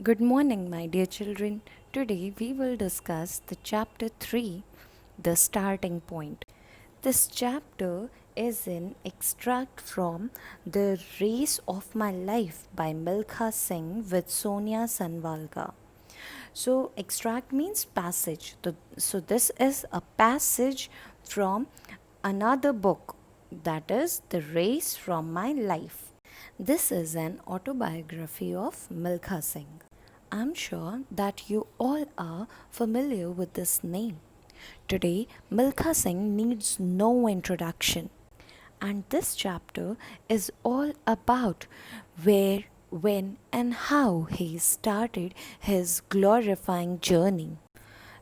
Good morning, my dear children. Today we will discuss the chapter 3, the starting point. This chapter is an extract from The Race of My Life by Milkha Singh with Sonia Sanvalga. So, extract means passage. So, this is a passage from another book, that is The Race from My Life. This is an autobiography of Milkha Singh. I'm sure that you all are familiar with this name. Today, Milkha Singh needs no introduction. And this chapter is all about where, when, and how he started his glorifying journey.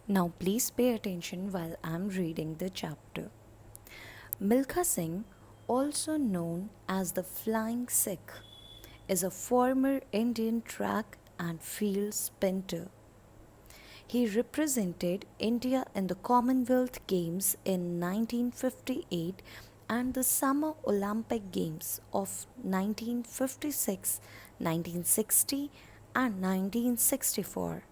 Now, please pay attention while I'm reading the chapter. Milkha Singh, also known as the Flying Sikh, is a former Indian track and field sprinter. He represented India in the Commonwealth Games in 1958 and the Summer Olympic Games of 1956, 1960, and 1964.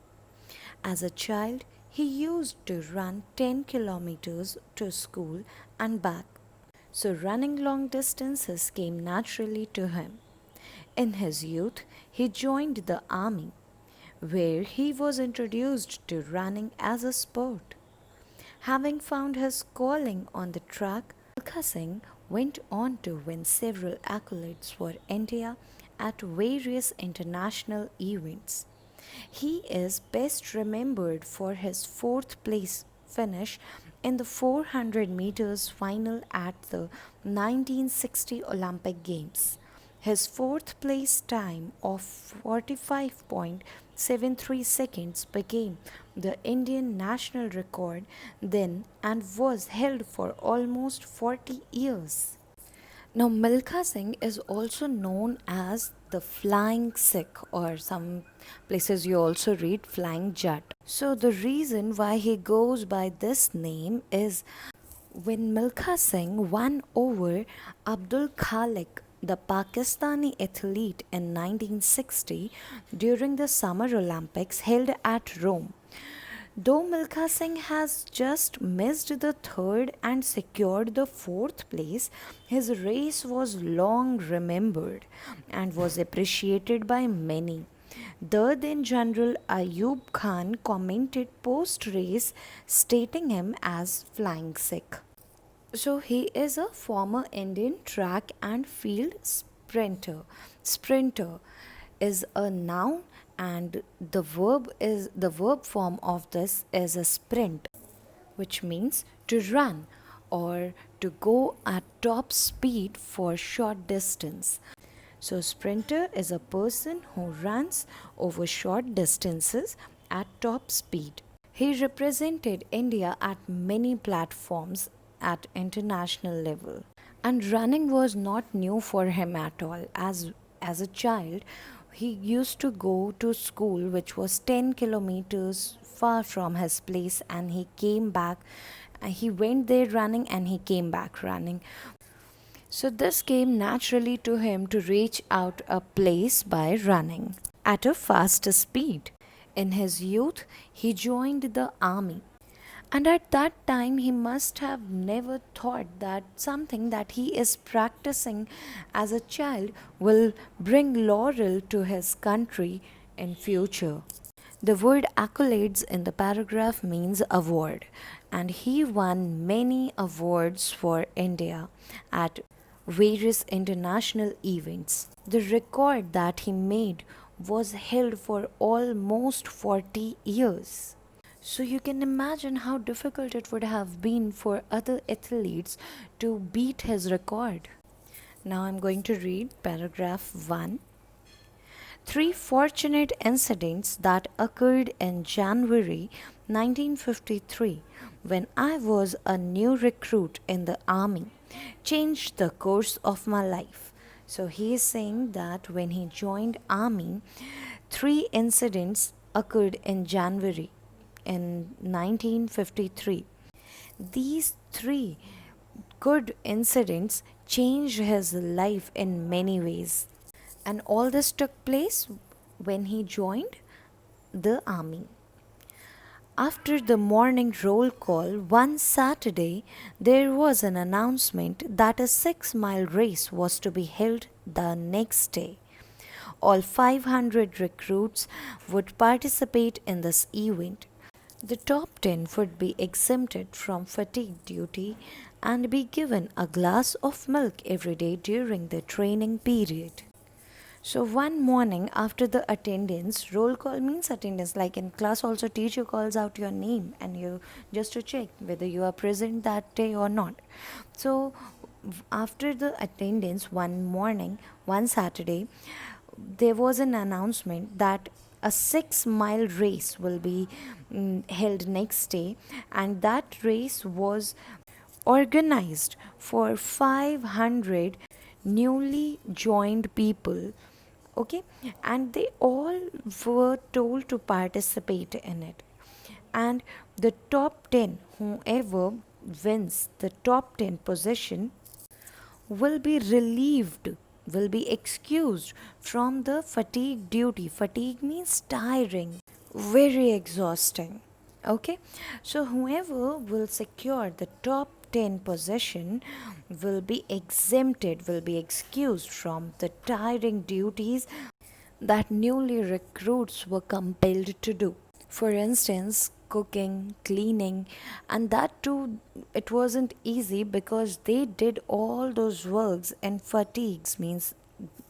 As a child, he used to run 10 kilometers to school and back, so running long distances came naturally to him. In his youth, he joined the army, where he was introduced to running as a sport. Having found his calling on the track, Milkha Singh went on to win several accolades for India at various international events. He is best remembered for his fourth place finish in the 400 meters final at the 1960 Olympic Games. His fourth place time of 45.73 seconds became the Indian national record then and was held for almost 40 years. Now, Milkha Singh is also known as the Flying Sikh, or some places you also read Flying Jat. So, the reason why he goes by this name is when Milkha Singh won over Abdul Khalik, the Pakistani athlete, in 1960 during the Summer Olympics held at Rome. Though Milkha Singh has just missed the third and secured the fourth place, his race was long remembered and was appreciated by many. The then General Ayub Khan commented post race, stating him as Flying Sikh. So he is a former Indian track and field sprinter. Sprinter is a noun and the verb form of this is a sprint, which means to run or to go at top speed for short distance. So sprinter is a person who runs over short distances at top speed. He represented India at many platforms at international level. And running was not new for him at all. As a child, he used to go to school, which was 10 kilometers far from his place, and he came back. He went there running and he came back running. So, this came naturally to him to reach out a place by running at a faster speed. In his youth, he joined the army. And at that time, he must have never thought that something that he is practicing as a child will bring laurel to his country in future. The word accolades in the paragraph means award, and he won many awards for India at various international events. The record that he made was held for almost 40 years. So you can imagine how difficult it would have been for other athletes to beat his record. Now I'm going to read paragraph 1. Three fortunate incidents that occurred in January 1953 when I was a new recruit in the army changed the course of my life. So he is saying that when he joined army, three incidents occurred in January in 1953. These three good incidents changed his life in many ways. And all this took place when he joined the army. After the morning roll call one Saturday, there was an announcement that a 6-mile race was to be held the next day. All 500 recruits would participate in this event. The top 10 would be exempted from fatigue duty and be given a glass of milk every day during the training period. So one morning after the attendance, roll call means attendance. Like in class, also teacher calls out your name and you just to check whether you are present that day or not. So after the attendance, one morning, one Saturday, there was an announcement that a 6-mile race will be held next day, and that race was organized for 500 newly joined people, okay, and they all were told to participate in it. And the top 10, whoever wins the top 10 position, will be relieved, will be excused from the fatigue duty. Fatigue means tiring, very exhausting. Okay, so whoever will secure the top 10 position will be exempted, will be excused from the tiring duties that newly recruits were compelled to do. For instance, cooking, cleaning, and that too, it wasn't easy because they did all those works in fatigues, means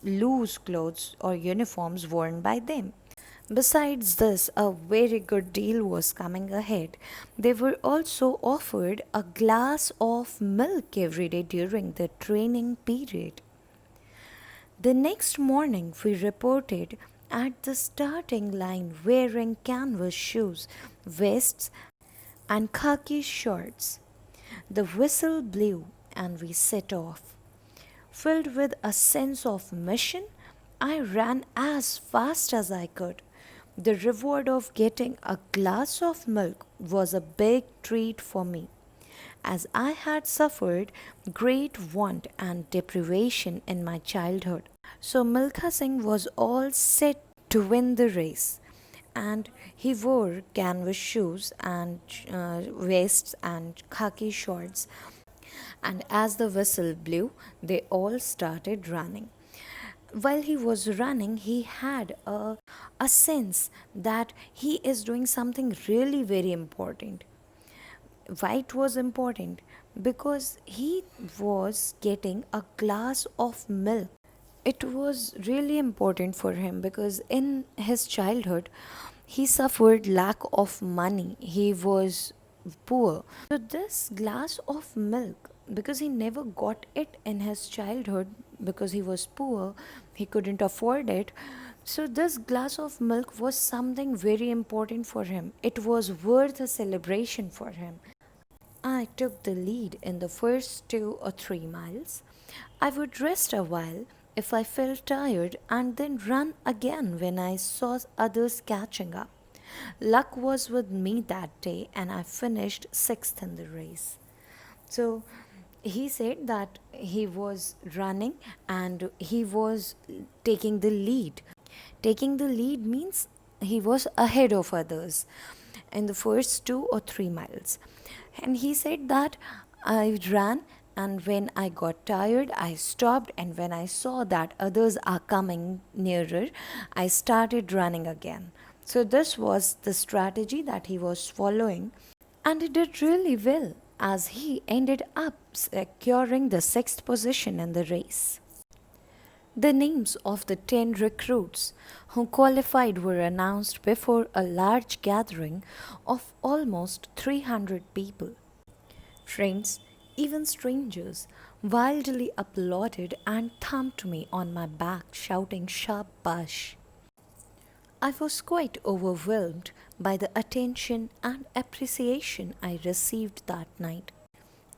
loose clothes or uniforms worn by them. Besides this, a very good deal was coming ahead. They were also offered a glass of milk every day during the training period. The next morning, we reported at the starting line wearing canvas shoes, vests, and khaki shorts. The whistle blew and we set off. Filled with a sense of mission, I ran as fast as I could. The reward of getting a glass of milk was a big treat for me, as I had suffered great want and deprivation in my childhood. So Milkha Singh was all set to win the race, and he wore canvas shoes and vests and khaki shorts. And as the whistle blew, they all started running. While he was running, he had a sense that he is doing something really very important. Why it was important? Because he was getting a glass of milk. It was really important for him because in his childhood he suffered lack of money. He was poor. So this glass of milk, because he never got it in his childhood because he was poor, he couldn't afford it. So this glass of milk was something very important for him. It was worth a celebration for him. I took the lead in the first 2 or 3 miles. I would rest a while if I felt tired and then run again when I saw others catching up. Luck was with me that day and I finished sixth in the race. So he said that he was running and he was taking the lead. Taking the lead means he was ahead of others in the first 2 or 3 miles. And he said that I ran, and when I got tired, I stopped, and when I saw that others are coming nearer, I started running again. So, this was the strategy that he was following, and he did really well as he ended up securing the sixth position in the race. The names of the 10 recruits who qualified were announced before a large gathering of almost 300 people. Friends, even strangers, wildly applauded and thumped me on my back, shouting "Shabash." I was quite overwhelmed by the attention and appreciation I received that night.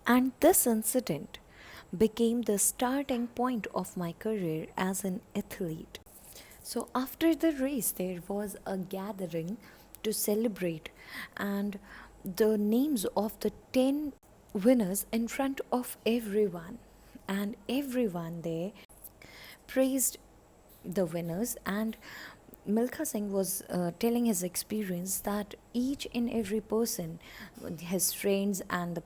And this incident became the starting point of my career as an athlete. So, after the race, there was a gathering to celebrate, and the names of the 10 winners in front of everyone, and everyone there praised the winners, and Milkha Singh was telling his experience that each and every person, his friends and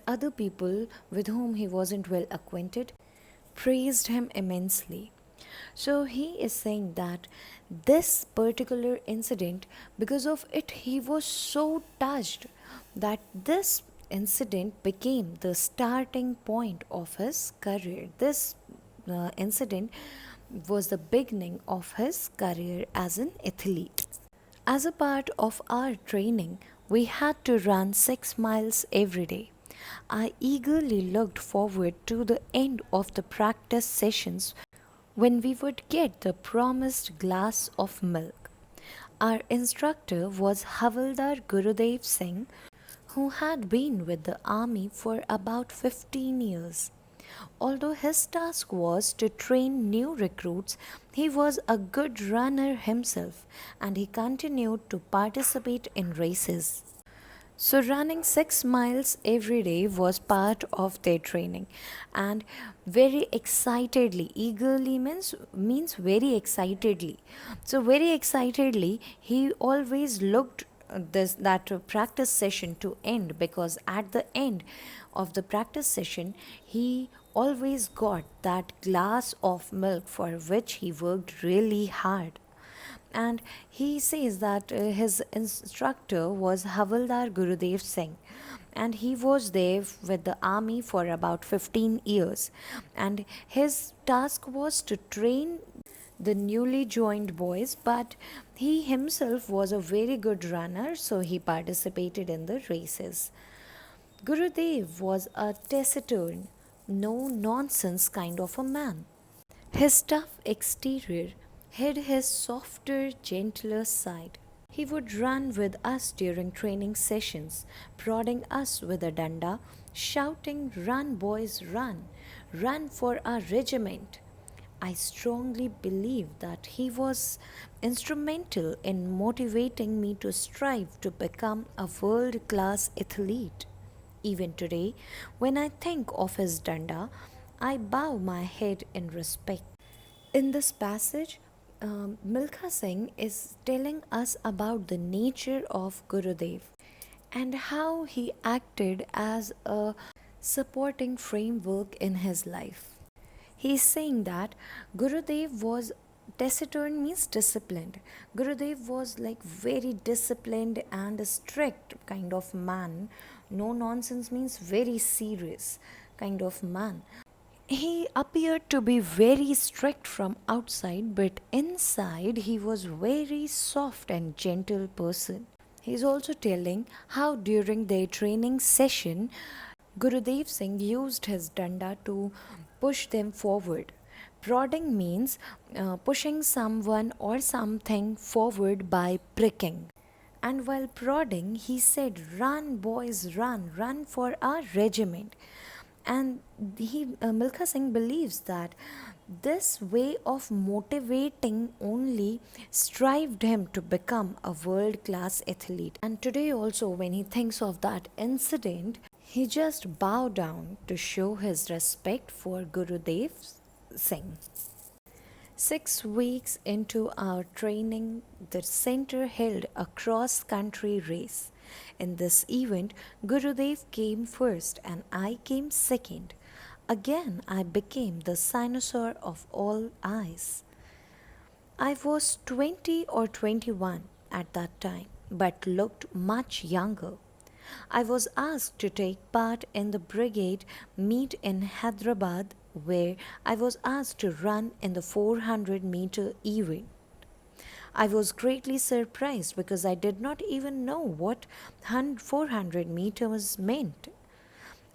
other people with whom he wasn't well acquainted, praised him immensely. So he is saying that this particular incident, because of it, he was so touched that this incident became the starting point of his career. This incident was the beginning of his career as an athlete. As a part of our training, we had to run 6 miles every day. I eagerly looked forward to the end of the practice sessions when we would get the promised glass of milk. Our instructor was Havildar Gurudev Singh, who had been with the army for about 15 years. Although his task was to train new recruits, he was a good runner himself and he continued to participate in races. So, running 6 miles every day was part of their training, and very excitedly, eagerly means very excitedly. So, very excitedly, he always looked this that practice session to end, because at the end of the practice session he always got that glass of milk for which he worked really hard. And he says that his instructor was Havildar Gurudev Singh, and he was there with the army for about 15 years, and his task was to train the newly joined boys, but he himself was a very good runner, so he participated in the races. Gurudev was a taciturn, no nonsense kind of a man. His tough exterior hid his softer, gentler side. He would run with us during training sessions, prodding us with a danda, shouting, "Run, boys, run! Run for our regiment!" I strongly believe that he was instrumental in motivating me to strive to become a world class athlete. Even today, when I think of his danda, I bow my head in respect. In this passage, Milkha Singh is telling us about the nature of Gurudev and how he acted as a supporting framework in his life. He is saying that Gurudev was taciturn means disciplined. Gurudev was like very disciplined and a strict kind of man. No nonsense means very serious kind of man. He appeared to be very strict from outside, but inside he was very soft and gentle person. He is also telling how during their training session, Gurudev Singh used his danda to push them forward. Prodding means pushing someone or something forward by pricking. And while prodding, he said, "Run, boys, run, run for our regiment." And Milkha Singh believes that this way of motivating only strived him to become a world class athlete. And today, also, when he thinks of that incident, he just bowed down to show his respect for Gurudev Singh. 6 weeks into our training, the center held a cross country race. In this event, Gurudev came first and I came second. Again, I became the cynosure of all eyes. I was 20 or 21 at that time, but looked much younger. I was asked to take part in the brigade meet in Hyderabad, where I was asked to run in the 400-meter event. I was greatly surprised because I did not even know what 400 meters meant.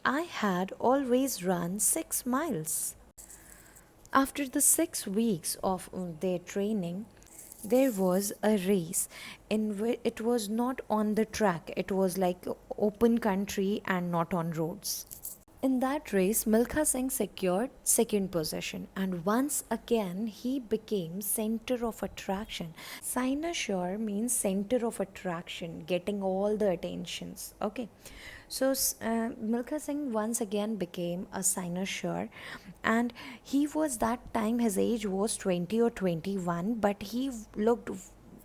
I had always run 6 miles. After the 6 weeks of their training, there was a race in which it was not on the track, it was like open country and not on roads. In that race, Milkha Singh secured second position and once again he became center of attraction. Cynosure means center of attraction, getting all the attentions. Okay. So Milkha Singh once again became a cynosure, and he was that time his age was 20 or 21, but he looked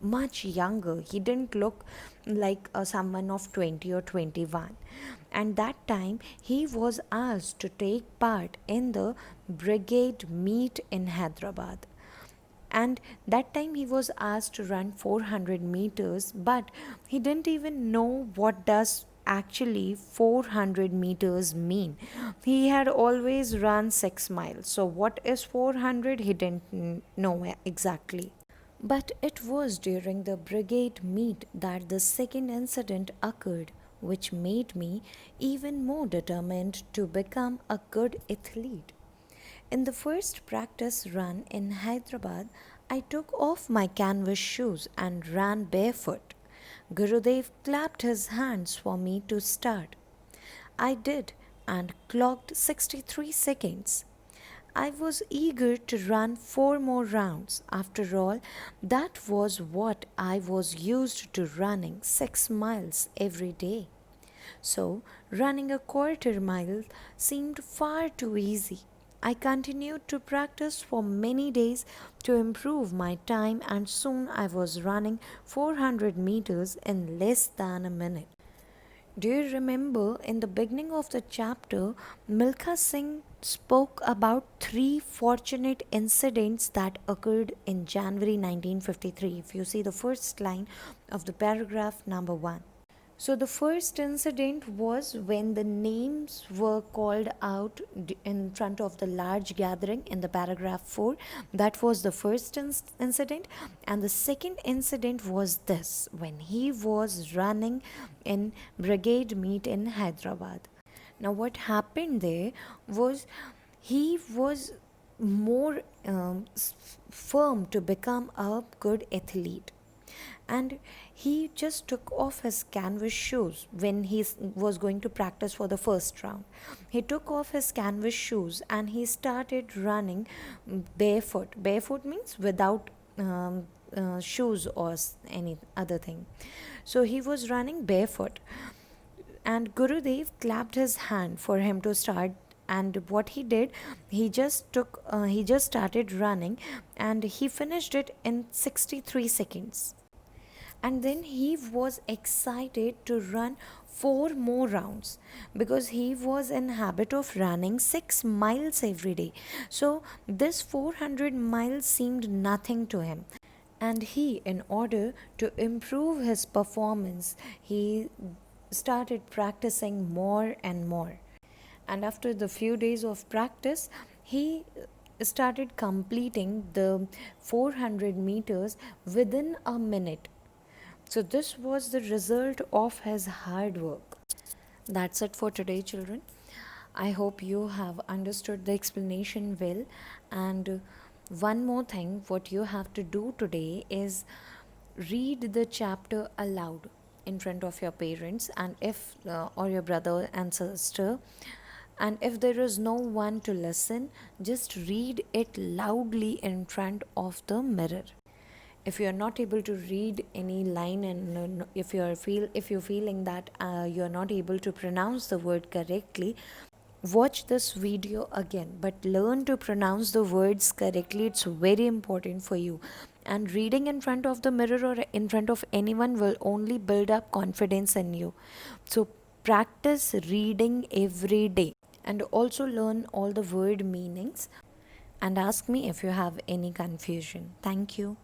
much younger. He didn't look like someone of 20 or 21. And that time he was asked to take part in the brigade meet in Hyderabad. And that time he was asked to run 400 meters, but he didn't even know what does actually 400 meters mean. He had always run 6 miles, so what is 400 he didn't know exactly. But it was during the brigade meet that the second incident occurred, which made me even more determined to become a good athlete. In the first practice run in Hyderabad, I took off my canvas shoes and ran barefoot. Gurudev clapped his hands for me to start. I did and clocked 63 seconds. I was eager to run 4 more rounds. After all, that was what I was used to, running 6 miles every day. So, running a quarter mile seemed far too easy. I continued to practice for many days to improve my time, and soon I was running 400 meters in less than a minute. Do you remember in the beginning of the chapter, Milkha Singh spoke about 3 fortunate incidents that occurred in January 1953? If you see the first line of the paragraph number 1. So, the first incident was when the names were called out in front of the large gathering in the paragraph 4. That was the first incident. And the second incident was this, when he was running in brigade meet in Hyderabad. Now, what happened there was he was more firm to become a good athlete, and he just took off his canvas shoes when he was going to practice for the first round. He took off his canvas shoes and he started running barefoot. Barefoot means without shoes or any other thing. So he was running barefoot, and Gurudev clapped his hand for him to start. And what he did, he just started running, and he finished it in 63 seconds. And then he was excited to run 4 more rounds because he was in habit of running 6 miles every day. So this 400 miles seemed nothing to him, and he, in order to improve his performance, he started practicing more and more. And after the few days of practice, he started completing the 400 meters within a minute. So, this was the result of his hard work. That's it for today, children. I hope you have understood the explanation well. And one more thing, what you have to do today is read the chapter aloud in front of your parents and if or your brother and sister, and if there is no one to listen, just read it loudly in front of the mirror. If you are not able to read any line, and if you're feeling that you are not able to pronounce the word correctly, watch this video again, but learn to pronounce the words correctly. It's very important for you. And reading in front of the mirror or in front of anyone will only build up confidence in you. So practice reading every day, and also learn all the word meanings, and ask me if you have any confusion. Thank you.